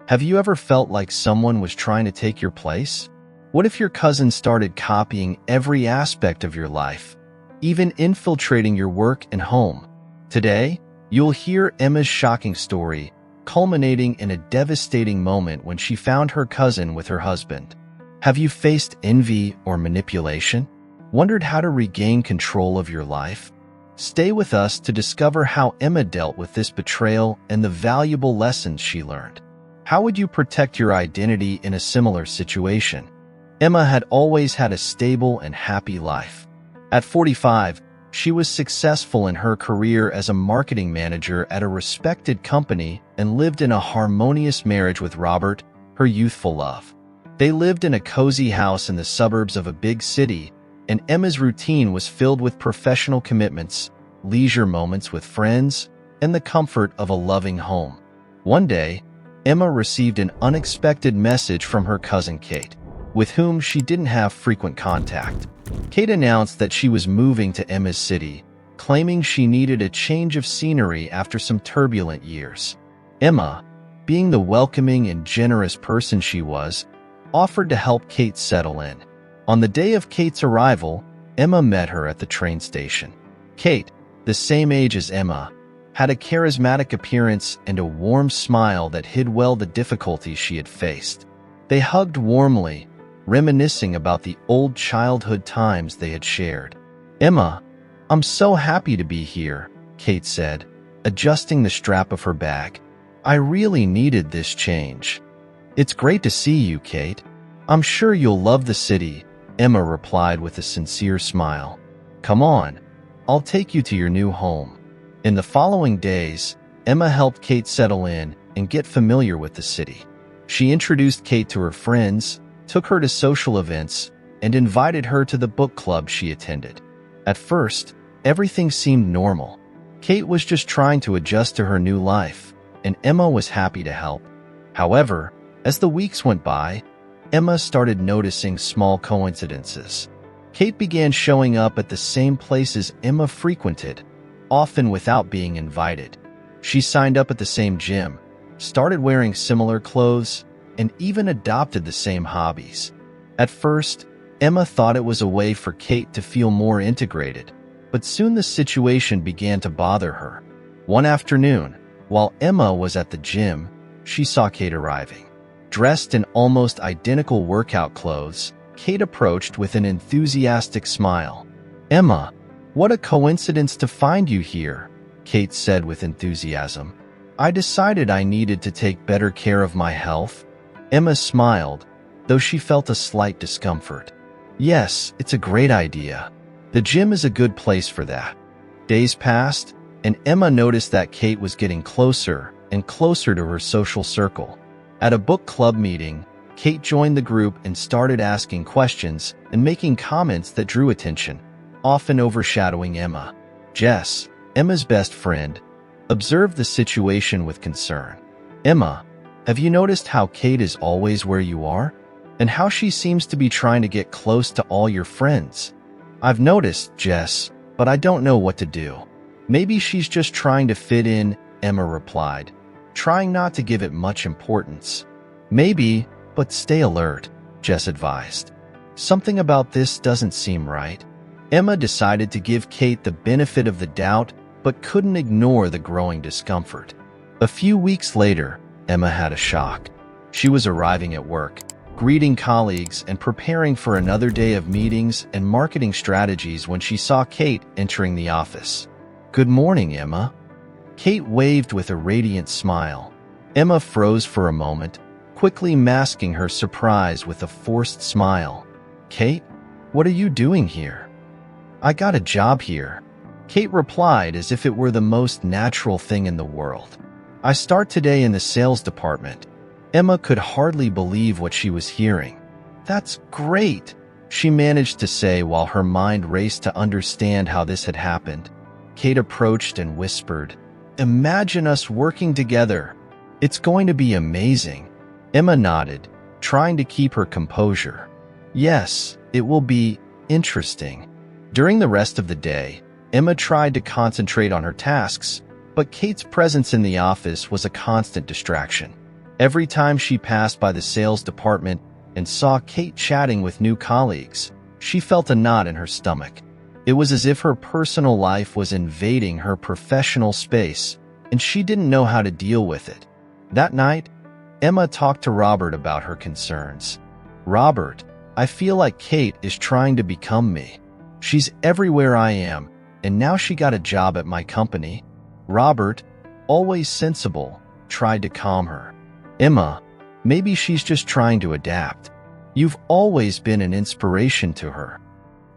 Have you ever felt like someone was trying to take your place? What if your cousin started copying every aspect of your life, even infiltrating your work and home? Today, you'll hear Emma's shocking story, culminating in a devastating moment when she found her cousin with her husband. Have you faced envy or manipulation? Wondered how to regain control of your life? Stay with us to discover how Emma dealt with this betrayal and the valuable lessons she learned. How would you protect your identity in a similar situation? Emma had always had a stable and happy life. At 45, she was successful in her career as a marketing manager at a respected company and lived in a harmonious marriage with Robert, her youthful love. They lived in a cozy house in the suburbs of a big city, and Emma's routine was filled with professional commitments, leisure moments with friends, and the comfort of a loving home. One day, Emma received an unexpected message from her cousin Kate, with whom she didn't have frequent contact. Kate announced that she was moving to Emma's city, claiming she needed a change of scenery after some turbulent years. Emma, being the welcoming and generous person she was, offered to help Kate settle in. On the day of Kate's arrival, Emma met her at the train station. Kate, the same age as Emma, had a charismatic appearance and a warm smile that hid well the difficulties she had faced. They hugged warmly, reminiscing about the old childhood times they had shared. "Emma, I'm so happy to be here," Kate said, adjusting the strap of her bag. "I really needed this change." "It's great to see you, Kate. I'm sure you'll love the city," Emma replied with a sincere smile. "Come on, I'll take you to your new home." In the following days, Emma helped Kate settle in and get familiar with the city. She introduced Kate to her friends, took her to social events, and invited her to the book club she attended. At first, everything seemed normal. Kate was just trying to adjust to her new life, and Emma was happy to help. However, as the weeks went by, Emma started noticing small coincidences. Kate began showing up at the same places Emma frequented, often without being invited. She signed up at the same gym, started wearing similar clothes, and even adopted the same hobbies. At first, Emma thought it was a way for Kate to feel more integrated, but soon the situation began to bother her. One afternoon, while Emma was at the gym, she saw Kate arriving. Dressed in almost identical workout clothes, Kate approached with an enthusiastic smile. "Emma, what a coincidence to find you here," Kate said with enthusiasm. "I decided I needed to take better care of my health." Emma smiled, though she felt a slight discomfort. "Yes, it's a great idea. The gym is a good place for that." Days passed, and Emma noticed that Kate was getting closer and closer to her social circle. At a book club meeting, Kate joined the group and started asking questions and making comments that drew attention, often overshadowing Emma. Jess, Emma's best friend, observed the situation with concern. "Emma, have you noticed how Kate is always where you are? And how she seems to be trying to get close to all your friends?" "I've noticed, Jess, but I don't know what to do." "Maybe she's just trying to fit in," Emma replied, trying not to give it much importance. "Maybe, but stay alert," Jess advised. "Something about this doesn't seem right." Emma decided to give Kate the benefit of the doubt, but couldn't ignore the growing discomfort. A few weeks later, Emma had a shock. She was arriving at work, greeting colleagues and preparing for another day of meetings and marketing strategies when she saw Kate entering the office. "Good morning, Emma." Kate waved with a radiant smile. Emma froze for a moment, quickly masking her surprise with a forced smile. "Kate, what are you doing here?" "I got a job here," Kate replied as if it were the most natural thing in the world. "I start today in the sales department." Emma could hardly believe what she was hearing. "That's great," she managed to say while her mind raced to understand how this had happened. Kate approached and whispered, "Imagine us working together. It's going to be amazing." Emma nodded, trying to keep her composure. "Yes, it will be interesting." During the rest of the day, Emma tried to concentrate on her tasks, but Kate's presence in the office was a constant distraction. Every time she passed by the sales department and saw Kate chatting with new colleagues, she felt a knot in her stomach. It was as if her personal life was invading her professional space, and she didn't know how to deal with it. That night, Emma talked to Robert about her concerns. "Robert, I feel like Kate is trying to become me. She's everywhere I am, and now she got a job at my company." Robert, always sensible, tried to calm her. "Emma, maybe she's just trying to adapt. You've always been an inspiration to her."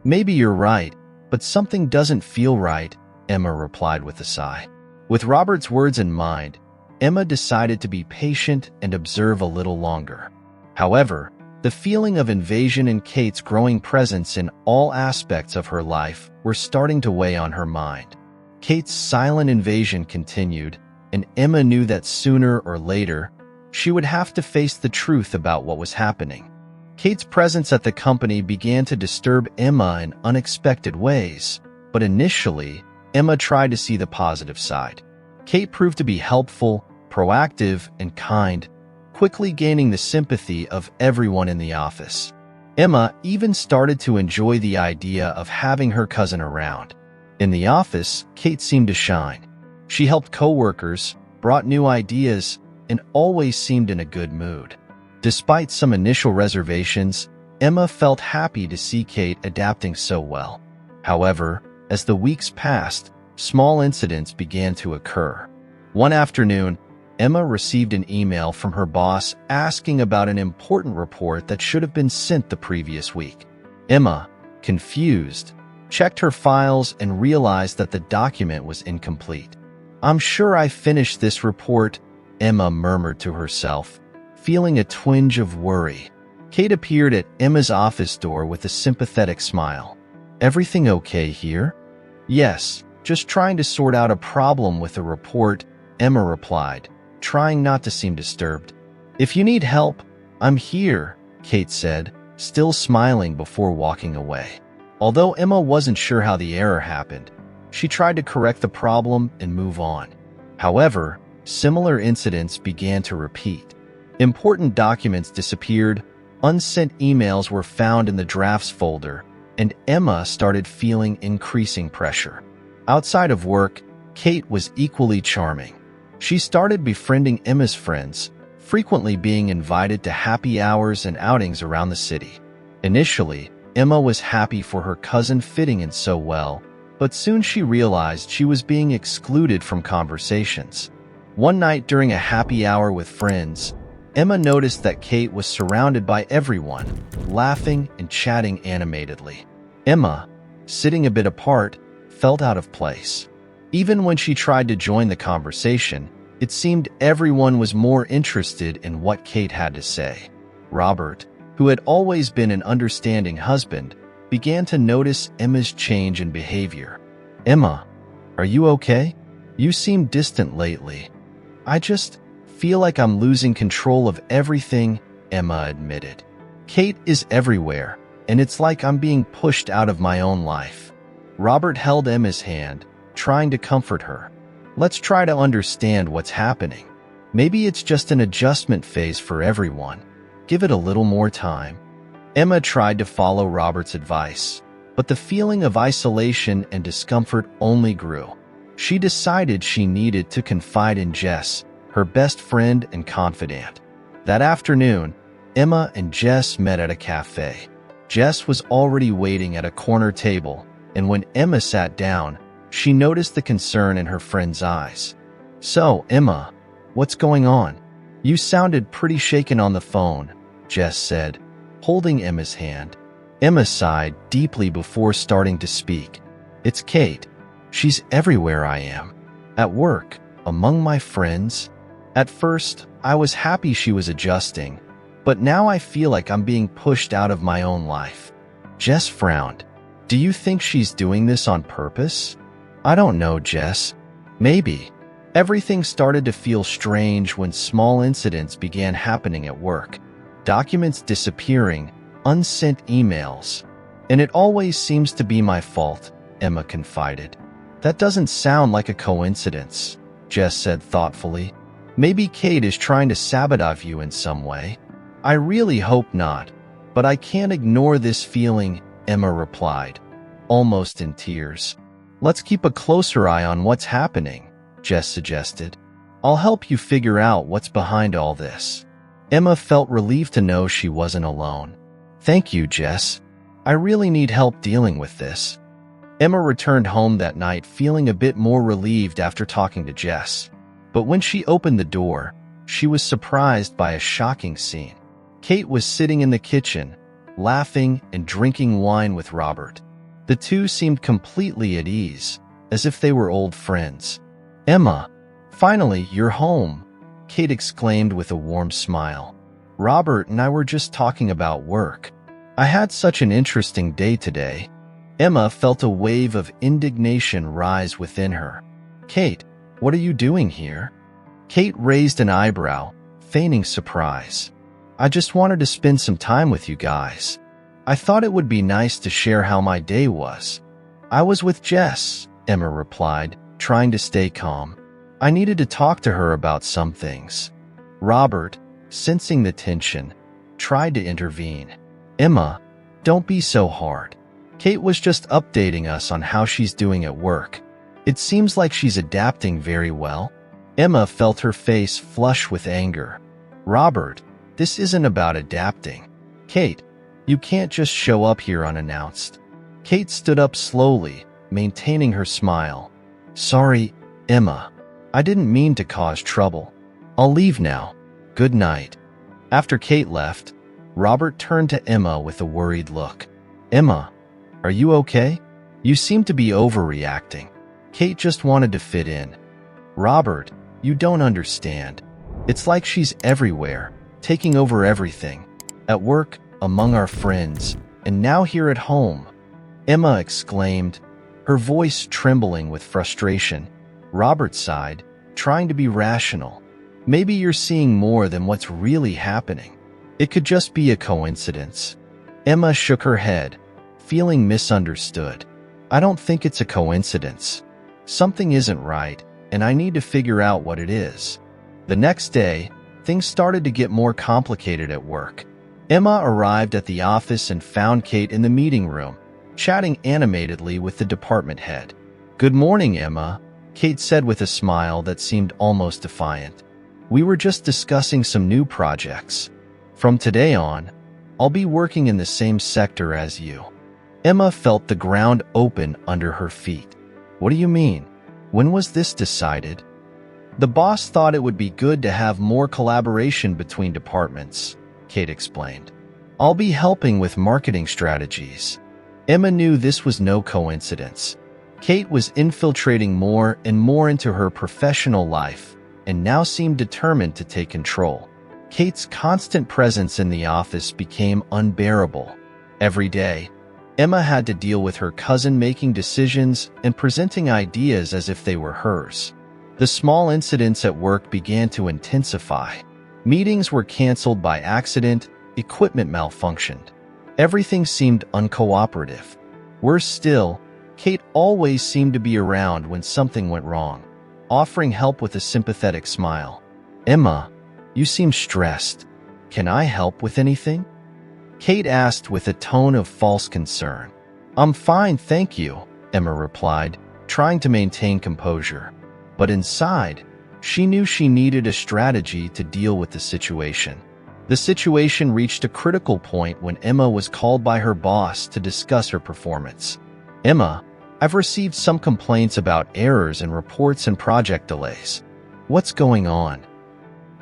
"Maybe you're right, but something doesn't feel right," Emma replied with a sigh. With Robert's words in mind, Emma decided to be patient and observe a little longer. However, the feeling of invasion and Kate's growing presence in all aspects of her life were starting to weigh on her mind. Kate's silent invasion continued, and Emma knew that sooner or later, she would have to face the truth about what was happening. Kate's presence at the company began to disturb Emma in unexpected ways, but initially, Emma tried to see the positive side. Kate proved to be helpful, proactive, and kind, quickly gaining the sympathy of everyone in the office. Emma even started to enjoy the idea of having her cousin around. In the office, Kate seemed to shine. She helped coworkers, brought new ideas, and always seemed in a good mood. Despite some initial reservations, Emma felt happy to see Kate adapting so well. However, as the weeks passed, small incidents began to occur. One afternoon, Emma received an email from her boss asking about an important report that should have been sent the previous week. Emma, confused, checked her files and realized that the document was incomplete. "I'm sure I finished this report," Emma murmured to herself, feeling a twinge of worry. Kate appeared at Emma's office door with a sympathetic smile. "Everything okay here?" "Yes, just trying to sort out a problem with the report," Emma replied, trying not to seem disturbed. "If you need help, I'm here," Kate said, still smiling before walking away. Although Emma wasn't sure how the error happened, she tried to correct the problem and move on. However, similar incidents began to repeat. Important documents disappeared, unsent emails were found in the drafts folder, and Emma started feeling increasing pressure. Outside of work, Kate was equally charming. She started befriending Emma's friends, frequently being invited to happy hours and outings around the city. Initially, Emma was happy for her cousin fitting in so well, but soon she realized she was being excluded from conversations. One night during a happy hour with friends, Emma noticed that Kate was surrounded by everyone, laughing and chatting animatedly. Emma, sitting a bit apart, felt out of place. Even when she tried to join the conversation, it seemed everyone was more interested in what Kate had to say. Robert, who had always been an understanding husband, began to notice Emma's change in behavior. "Emma, are you okay? You seem distant lately." "I just feel like I'm losing control of everything," Emma admitted. "Kate is everywhere, and it's like I'm being pushed out of my own life." Robert held Emma's hand, trying to comfort her. "Let's try to understand what's happening. Maybe it's just an adjustment phase for everyone. Give it a little more time." Emma tried to follow Robert's advice, but the feeling of isolation and discomfort only grew. She decided she needed to confide in Jess, her best friend and confidant. That afternoon, Emma and Jess met at a cafe. Jess was already waiting at a corner table, and when Emma sat down, she noticed the concern in her friend's eyes. "So, Emma, what's going on? You sounded pretty shaken on the phone," Jess said, holding Emma's hand. Emma sighed deeply before starting to speak. "It's Kate. She's everywhere I am. At work, among my friends. At first, I was happy she was adjusting, but now I feel like I'm being pushed out of my own life." Jess frowned. "Do you think she's doing this on purpose?" "I don't know, Jess. Maybe." Everything started to feel strange when small incidents began happening at work. Documents disappearing, unsent emails. "And it always seems to be my fault," Emma confided. "That doesn't sound like a coincidence," Jess said thoughtfully. Maybe Kate is trying to sabotage you in some way. I really hope not, but I can't ignore this feeling, Emma replied, almost in tears. Let's keep a closer eye on what's happening, Jess suggested. I'll help you figure out what's behind all this. Emma felt relieved to know she wasn't alone. Thank you, Jess. I really need help dealing with this. Emma returned home that night feeling a bit more relieved after talking to Jess. But when she opened the door, she was surprised by a shocking scene. Kate was sitting in the kitchen, laughing and drinking wine with Robert. The two seemed completely at ease, as if they were old friends. Emma, finally, you're home, Kate exclaimed with a warm smile. Robert and I were just talking about work. I had such an interesting day today. Emma felt a wave of indignation rise within her. Kate, what are you doing here? Kate raised an eyebrow, feigning surprise. I just wanted to spend some time with you guys. I thought it would be nice to share how my day was. I was with Jess, Emma replied, trying to stay calm. I needed to talk to her about some things. Robert, sensing the tension, tried to intervene. Emma, don't be so hard. Kate was just updating us on how she's doing at work. It seems like she's adapting very well. Emma felt her face flush with anger. Robert, this isn't about adapting. Kate, you can't just show up here unannounced. Kate stood up slowly, maintaining her smile. Sorry, Emma. I didn't mean to cause trouble. I'll leave now. Good night. After Kate left, Robert turned to Emma with a worried look. Emma, are you okay? You seem to be overreacting. Kate just wanted to fit in. Robert, you don't understand. It's like she's everywhere, taking over everything. At work, among our friends, and now here at home. Emma exclaimed, her voice trembling with frustration. Robert sighed, trying to be rational. Maybe you're seeing more than what's really happening. It could just be a coincidence. Emma shook her head, feeling misunderstood. I don't think it's a coincidence. Something isn't right, and I need to figure out what it is. The next day, things started to get more complicated at work. Emma arrived at the office and found Kate in the meeting room, chatting animatedly with the department head. Good morning, Emma, Kate said with a smile that seemed almost defiant. We were just discussing some new projects. From today on, I'll be working in the same sector as you. Emma felt the ground open under her feet. What do you mean? When was this decided? The boss thought it would be good to have more collaboration between departments, Kate explained. I'll be helping with marketing strategies. Emma knew this was no coincidence. Kate was infiltrating more and more into her professional life and now seemed determined to take control. Kate's constant presence in the office became unbearable. Every day, Emma had to deal with her cousin making decisions and presenting ideas as if they were hers. The small incidents at work began to intensify. Meetings were canceled by accident, equipment malfunctioned. Everything seemed uncooperative. Worse still, Kate always seemed to be around when something went wrong, offering help with a sympathetic smile. Emma, you seem stressed. Can I help with anything? Kate asked with a tone of false concern. I'm fine, thank you, Emma replied, trying to maintain composure. But inside, she knew she needed a strategy to deal with the situation. The situation reached a critical point when Emma was called by her boss to discuss her performance. Emma, I've received some complaints about errors in reports and project delays. What's going on?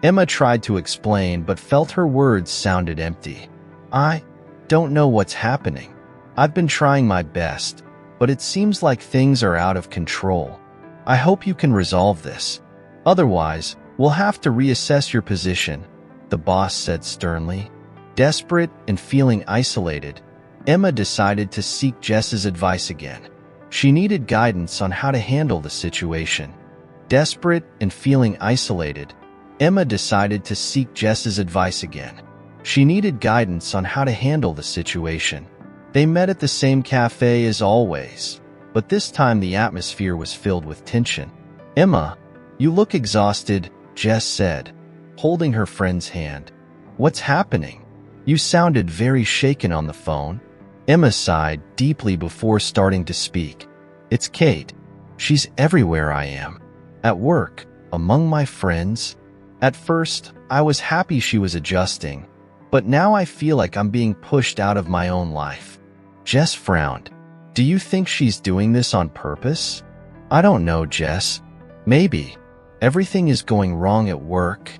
Emma tried to explain but felt her words sounded empty. I don't know what's happening. I've been trying my best, but it seems like things are out of control. I hope you can resolve this. Otherwise, we'll have to reassess your position, the boss said sternly. Desperate and feeling isolated, Emma decided to seek Jess's advice again. She needed guidance on how to handle the situation. Desperate and feeling isolated, Emma decided to seek Jess's advice again. She needed guidance on how to handle the situation. They met at the same cafe as always, but this time the atmosphere was filled with tension. Emma, you look exhausted, Jess said, holding her friend's hand. What's happening? You sounded very shaken on the phone. Emma sighed deeply before starting to speak. It's Kate. She's everywhere I am. At work, among my friends. At first, I was happy she was adjusting, but now I feel like I'm being pushed out of my own life. Jess frowned. Do you think she's doing this on purpose? I don't know, Jess. Maybe. Everything is going wrong at work,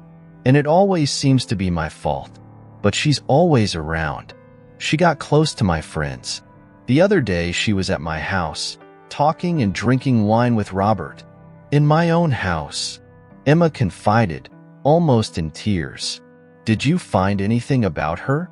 and it always seems to be my fault. But she's always around. She got close to my friends. The other day she was at my house, talking and drinking wine with Robert. In my own house. Emma confided, almost in tears. Did you find anything about her?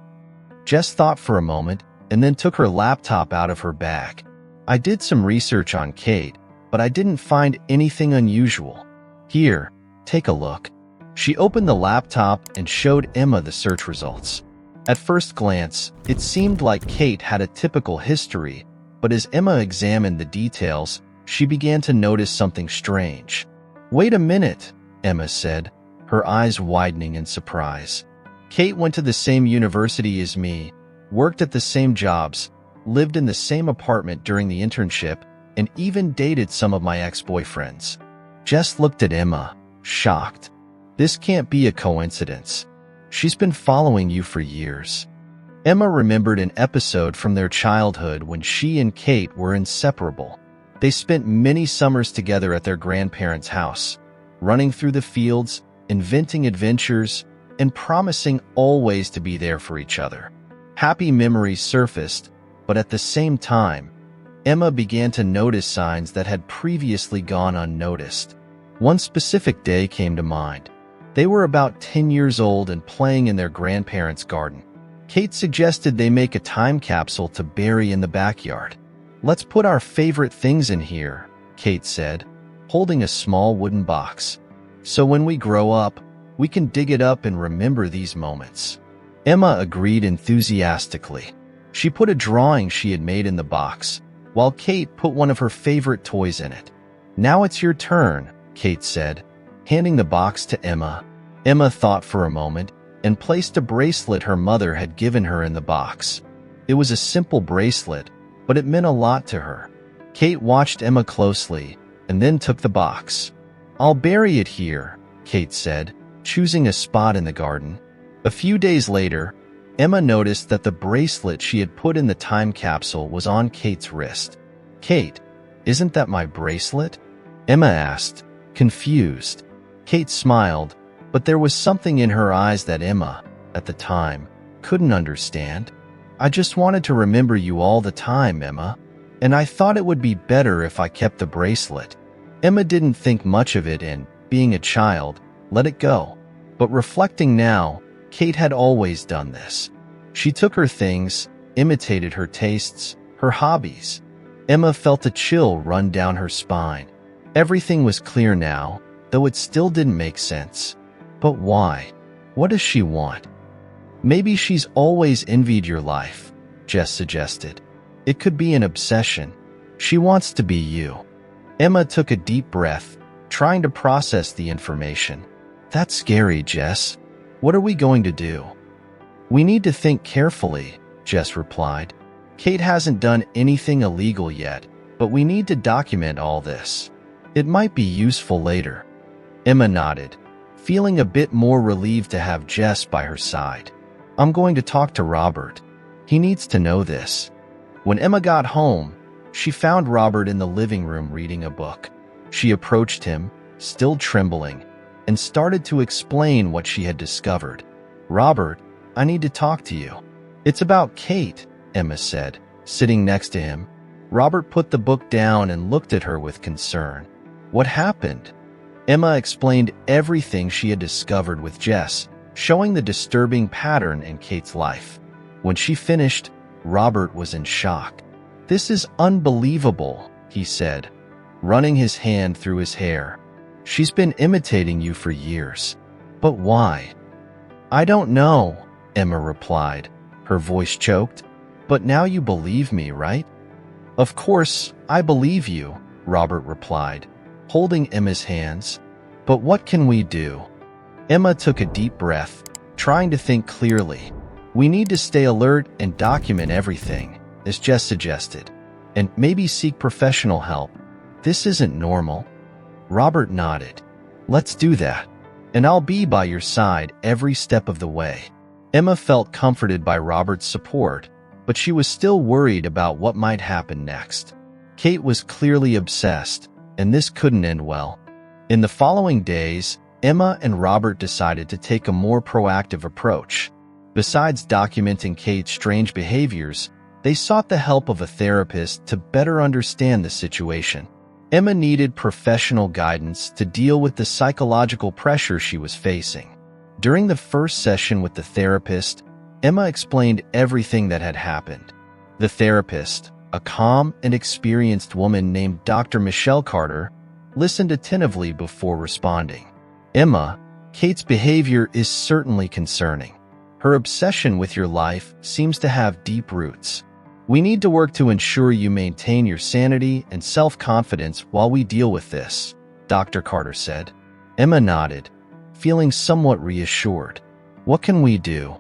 Jess thought for a moment and then took her laptop out of her bag. I did some research on Kate, but I didn't find anything unusual. Here, take a look. She opened the laptop and showed Emma the search results. At first glance, it seemed like Kate had a typical history, but as Emma examined the details, she began to notice something strange. Wait a minute, Emma said, her eyes widening in surprise. Kate went to the same university as me, worked at the same jobs, lived in the same apartment during the internship, and even dated some of my ex-boyfriends. Jess looked at Emma, shocked. This can't be a coincidence. She's been following you for years. Emma remembered an episode from their childhood when she and Kate were inseparable. They spent many summers together at their grandparents' house, running through the fields, inventing adventures, and promising always to be there for each other. Happy memories surfaced, but at the same time, Emma began to notice signs that had previously gone unnoticed. One specific day came to mind. They were about 10 years old and playing in their grandparents' garden. Kate suggested they make a time capsule to bury in the backyard. Let's put our favorite things in here, Kate said, holding a small wooden box. So when we grow up, we can dig it up and remember these moments. Emma agreed enthusiastically. She put a drawing she had made in the box, while Kate put one of her favorite toys in it. Now it's your turn, Kate said, handing the box to Emma. Emma thought for a moment and placed a bracelet her mother had given her in the box. It was a simple bracelet, but it meant a lot to her. Kate watched Emma closely and then took the box. I'll bury it here, Kate said, choosing a spot in the garden. A few days later, Emma noticed that the bracelet she had put in the time capsule was on Kate's wrist. Kate, isn't that my bracelet? Emma asked, confused. Kate smiled, but there was something in her eyes that Emma, at the time, couldn't understand. I just wanted to remember you all the time, Emma, and I thought it would be better if I kept the bracelet. Emma didn't think much of it and, being a child, let it go. But reflecting now, Kate had always done this. She took her things, imitated her tastes, her hobbies. Emma felt a chill run down her spine. Everything was clear now, though it still didn't make sense. But why? What does she want? Maybe she's always envied your life, Jess suggested. It could be an obsession. She wants to be you. Emma took a deep breath, trying to process the information. That's scary, Jess. What are we going to do? We need to think carefully, Jess replied. Kate hasn't done anything illegal yet, but we need to document all this. It might be useful later. Emma nodded, feeling a bit more relieved to have Jess by her side. I'm going to talk to Robert. He needs to know this. When Emma got home, she found Robert in the living room reading a book. She approached him, still trembling, and started to explain what she had discovered. Robert, I need to talk to you. It's about Kate, Emma said, sitting next to him. Robert put the book down and looked at her with concern. What happened? Emma explained everything she had discovered with Jess, showing the disturbing pattern in Kate's life. When she finished, Robert was in shock. This is unbelievable, he said, running his hand through his hair. She's been imitating you for years. But why? I don't know, Emma replied, her voice choked. But now you believe me, right? Of course, I believe you, Robert replied, holding Emma's hands. But what can we do? Emma took a deep breath, trying to think clearly. We need to stay alert and document everything, as Jess suggested, and maybe seek professional help. This isn't normal. Robert nodded. Let's do that, and I'll be by your side every step of the way. Emma felt comforted by Robert's support, but she was still worried about what might happen next. Kate was clearly obsessed, and this couldn't end well. In the following days, Emma and Robert decided to take a more proactive approach. Besides documenting Kate's strange behaviors, they sought the help of a therapist to better understand the situation. Emma needed professional guidance to deal with the psychological pressure she was facing. During the first session with the therapist, Emma explained everything that had happened. The therapist, a calm and experienced woman named Dr. Michelle Carter, listened attentively before responding. Emma, Kate's behavior is certainly concerning. Her obsession with your life seems to have deep roots. We need to work to ensure you maintain your sanity and self-confidence while we deal with this, Dr. Carter said. Emma nodded, feeling somewhat reassured. What can we do?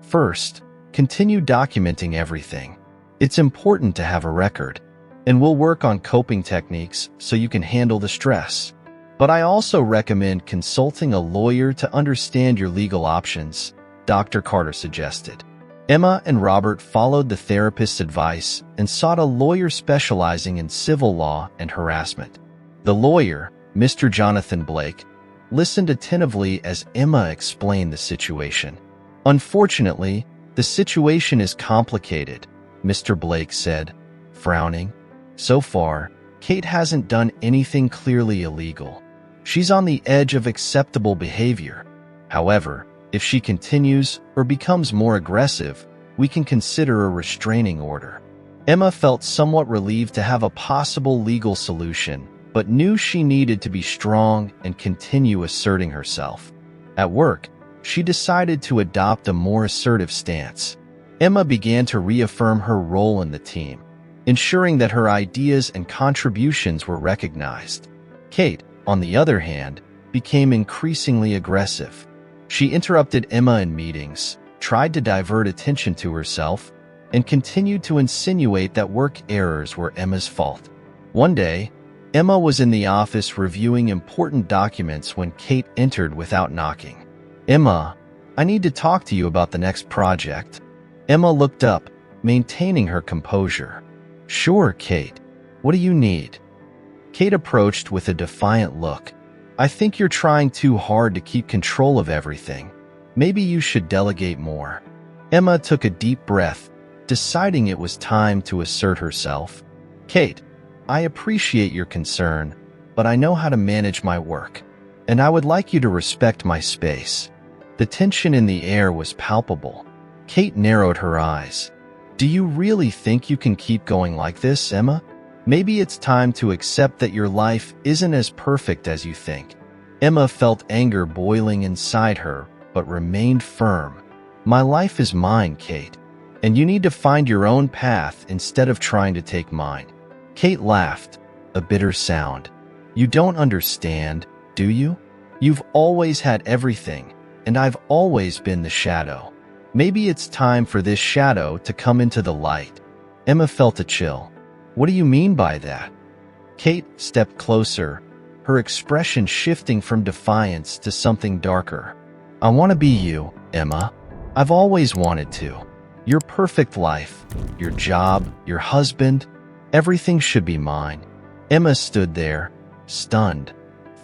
First, continue documenting everything. It's important to have a record, and we'll work on coping techniques so you can handle the stress. But I also recommend consulting a lawyer to understand your legal options, Dr. Carter suggested. Emma and Robert followed the therapist's advice and sought a lawyer specializing in civil law and harassment. The lawyer, Mr. Jonathan Blake, listened attentively as Emma explained the situation. Unfortunately, the situation is complicated, Mr. Blake said, frowning. So far, Kate hasn't done anything clearly illegal. She's on the edge of acceptable behavior. However, if she continues or becomes more aggressive, we can consider a restraining order. Emma felt somewhat relieved to have a possible legal solution, but knew she needed to be strong and continue asserting herself. At work, she decided to adopt a more assertive stance. Emma began to reaffirm her role in the team, ensuring that her ideas and contributions were recognized. Kate, on the other hand, became increasingly aggressive. She interrupted Emma in meetings, tried to divert attention to herself, and continued to insinuate that work errors were Emma's fault. One day, Emma was in the office reviewing important documents when Kate entered without knocking. Emma, I need to talk to you about the next project. Emma looked up, maintaining her composure. Sure, Kate. What do you need? Kate approached with a defiant look. I think you're trying too hard to keep control of everything. Maybe you should delegate more. Emma took a deep breath, deciding it was time to assert herself. Kate, I appreciate your concern, but I know how to manage my work, and I would like you to respect my space. The tension in the air was palpable. Kate narrowed her eyes. Do you really think you can keep going like this, Emma? Maybe it's time to accept that your life isn't as perfect as you think. Emma felt anger boiling inside her, but remained firm. My life is mine, Kate, and you need to find your own path instead of trying to take mine. Kate laughed, a bitter sound. You don't understand, do you? You've always had everything, and I've always been the shadow. Maybe it's time for this shadow to come into the light. Emma felt a chill. What do you mean by that? Kate stepped closer, her expression shifting from defiance to something darker. I want to be you, Emma. I've always wanted to. Your perfect life, your job, your husband, everything should be mine. Emma stood there, stunned,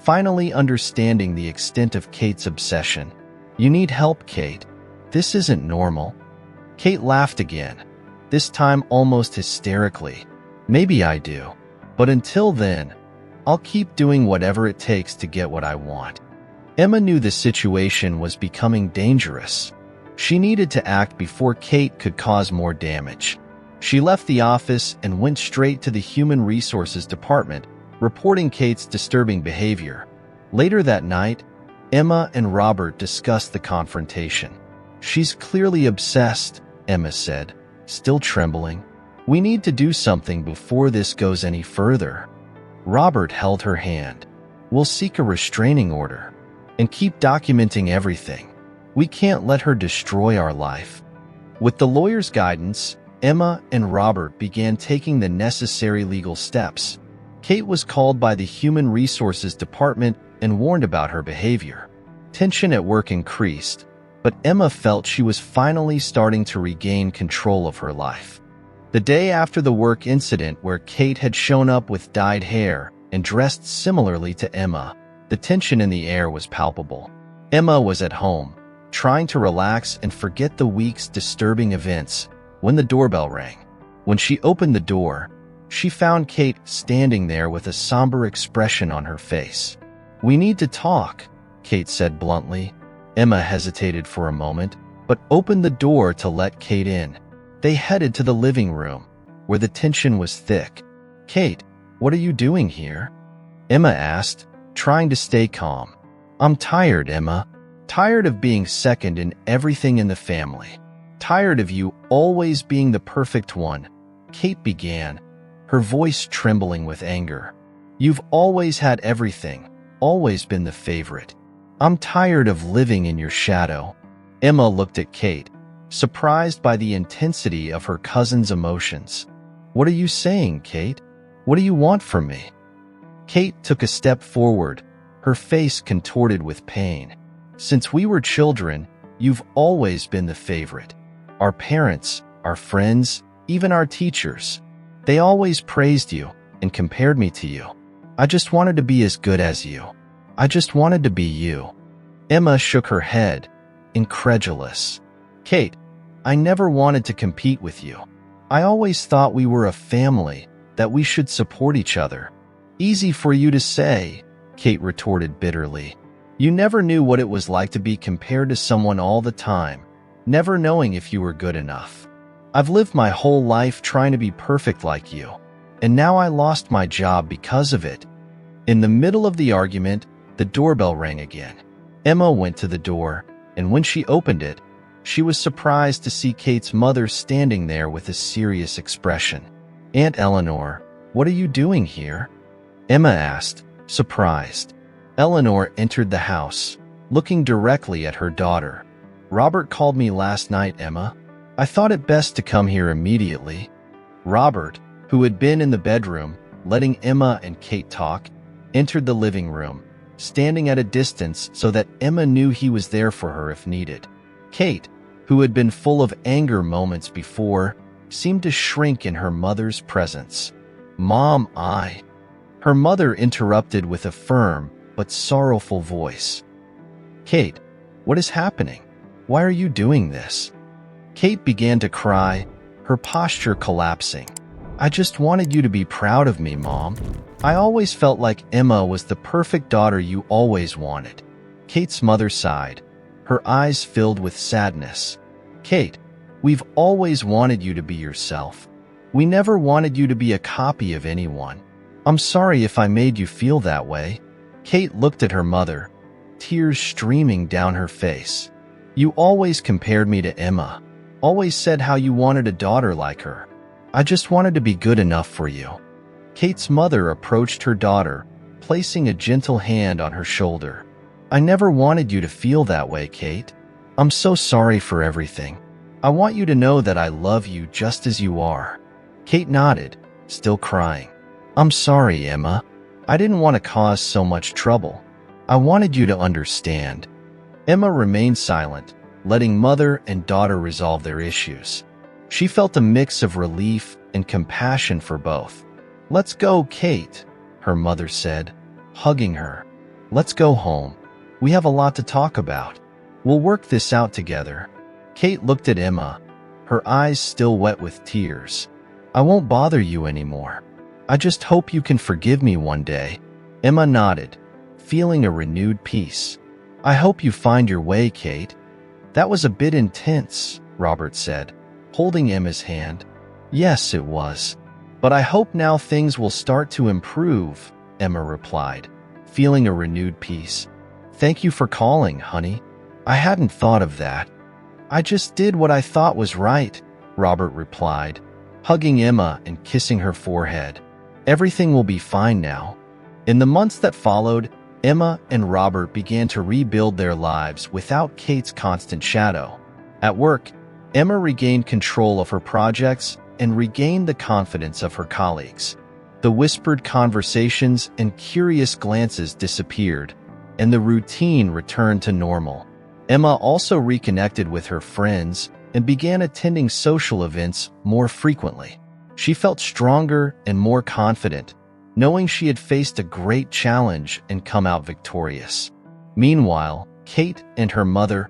finally understanding the extent of Kate's obsession. You need help, Kate. This isn't normal. Kate laughed again, this time almost hysterically. Maybe I do, but until then, I'll keep doing whatever it takes to get what I want. Emma knew the situation was becoming dangerous. She needed to act before Kate could cause more damage. She left the office and went straight to the Human Resources Department, reporting Kate's disturbing behavior. Later that night, Emma and Robert discussed the confrontation. She's clearly obsessed, Emma said, still trembling. We need to do something before this goes any further. Robert held her hand. We'll seek a restraining order. and keep documenting everything. We can't let her destroy our life." With the lawyer's guidance, Emma and Robert began taking the necessary legal steps. Kate was called by the Human Resources Department and warned about her behavior. Tension at work increased, but Emma felt she was finally starting to regain control of her life. The day after the work incident where Kate had shown up with dyed hair and dressed similarly to Emma, the tension in the air was palpable. Emma was at home, trying to relax and forget the week's disturbing events, when the doorbell rang. When she opened the door, she found Kate standing there with a somber expression on her face. "We need to talk," Kate said bluntly. Emma hesitated for a moment, but opened the door to let Kate in. They headed to the living room, where the tension was thick. "Kate, what are you doing here?" Emma asked, trying to stay calm. "I'm tired, Emma. Tired of being second in everything in the family. Tired of you always being the perfect one," Kate began, her voice trembling with anger. "You've always had everything, always been the favorite. I'm tired of living in your shadow." Emma looked at Kate, surprised by the intensity of her cousin's emotions. "What are you saying, Kate? What do you want from me?" Kate took a step forward, her face contorted with pain. "Since we were children, you've always been the favorite. Our parents, our friends, even our teachers, they always praised you and compared me to you. I just wanted to be as good as you. I just wanted to be you." Emma shook her head, incredulous. "Kate, I never wanted to compete with you. I always thought we were a family, that we should support each other." "Easy for you to say," Kate retorted bitterly. "You never knew what it was like to be compared to someone all the time, never knowing if you were good enough. I've lived my whole life trying to be perfect like you, and now I lost my job because of it." In the middle of the argument, the doorbell rang again. Emma went to the door, and when she opened it, she was surprised to see Kate's mother standing there with a serious expression. "Aunt Eleanor, what are you doing here?" Emma asked, surprised. Eleanor entered the house, looking directly at her daughter. "Robert called me last night, Emma. I thought it best to come here immediately." Robert, who had been in the bedroom, letting Emma and Kate talk, entered the living room, standing at a distance so that Emma knew he was there for her if needed. Kate, who had been full of anger moments before, seemed to shrink in her mother's presence. "Mom, Her mother interrupted with a firm but sorrowful voice. "Kate, what is happening? Why are you doing this?" Kate began to cry, her posture collapsing. "I just wanted you to be proud of me, Mom. I always felt like Emma was the perfect daughter you always wanted." Kate's mother sighed, her eyes filled with sadness. "Kate, we've always wanted you to be yourself. We never wanted you to be a copy of anyone. I'm sorry if I made you feel that way." Kate looked at her mother, tears streaming down her face. "You always compared me to Emma, always said how you wanted a daughter like her. I just wanted to be good enough for you." Kate's mother approached her daughter, placing a gentle hand on her shoulder. "I never wanted you to feel that way, Kate. I'm so sorry for everything. I want you to know that I love you just as you are." Kate nodded, still crying. "I'm sorry, Emma. I didn't want to cause so much trouble. I wanted you to understand." Emma remained silent, letting mother and daughter resolve their issues. She felt a mix of relief and compassion for both. "Let's go, Kate," her mother said, hugging her. "Let's go home. We have a lot to talk about. We'll work this out together." Kate looked at Emma, her eyes still wet with tears. "I won't bother you anymore. I just hope you can forgive me one day." Emma nodded, feeling a renewed peace. "I hope you find your way, Kate." "That was a bit intense," Robert said, holding Emma's hand. "Yes, it was. But I hope now things will start to improve," Emma replied, feeling a renewed peace. "Thank you for calling, honey. I hadn't thought of that." "I just did what I thought was right," Robert replied, hugging Emma and kissing her forehead. "Everything will be fine now." In the months that followed, Emma and Robert began to rebuild their lives without Kate's constant shadow. At work, Emma regained control of her projects and regained the confidence of her colleagues. The whispered conversations and curious glances disappeared, and the routine returned to normal. Emma also reconnected with her friends and began attending social events more frequently. She felt stronger and more confident, knowing she had faced a great challenge and come out victorious. Meanwhile, Kate and her mother,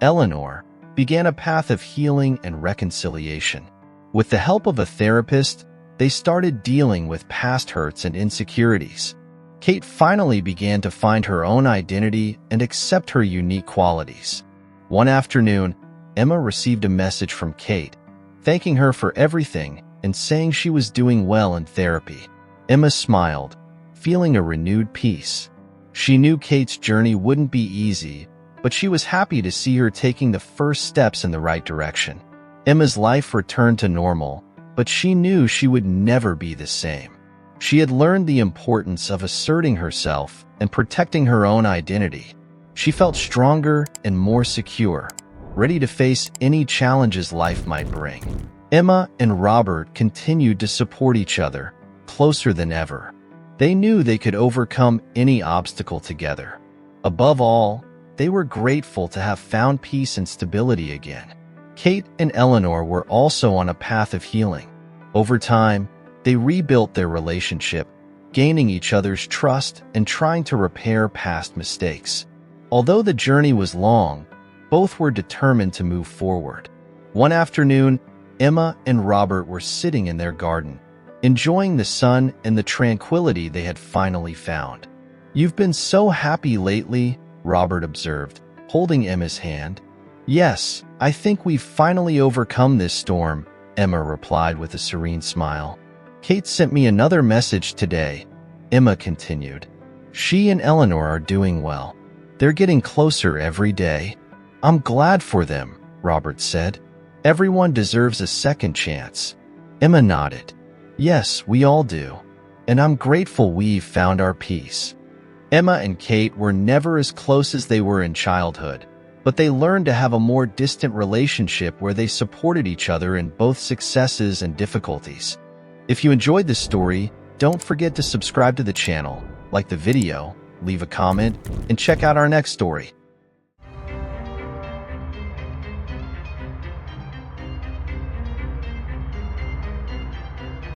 Eleanor, began a path of healing and reconciliation. With the help of a therapist, they started dealing with past hurts and insecurities. Kate finally began to find her own identity and accept her unique qualities. One afternoon, Emma received a message from Kate, thanking her for everything and saying she was doing well in therapy. Emma smiled, feeling a renewed peace. She knew Kate's journey wouldn't be easy, but she was happy to see her taking the first steps in the right direction. Emma's life returned to normal, but she knew she would never be the same. She had learned the importance of asserting herself and protecting her own identity. She felt stronger and more secure, ready to face any challenges life might bring. Emma and Robert continued to support each other, closer than ever. They knew they could overcome any obstacle together. Above all, they were grateful to have found peace and stability again. Kate and Eleanor were also on a path of healing. Over time, they rebuilt their relationship, gaining each other's trust and trying to repair past mistakes. Although the journey was long, both were determined to move forward. One afternoon, Emma and Robert were sitting in their garden, enjoying the sun and the tranquility they had finally found. "You've been so happy lately," Robert observed, holding Emma's hand. "Yes, I think we've finally overcome this storm," Emma replied with a serene smile. "Kate sent me another message today," Emma continued. "She and Eleanor are doing well. They're getting closer every day." "I'm glad for them," Robert said. "Everyone deserves a second chance." Emma nodded. "Yes, we all do. And I'm grateful we've found our peace." Emma and Kate were never as close as they were in childhood, but they learned to have a more distant relationship where they supported each other in both successes and difficulties. If you enjoyed this story, don't forget to subscribe to the channel, like the video, leave a comment, and check out our next story.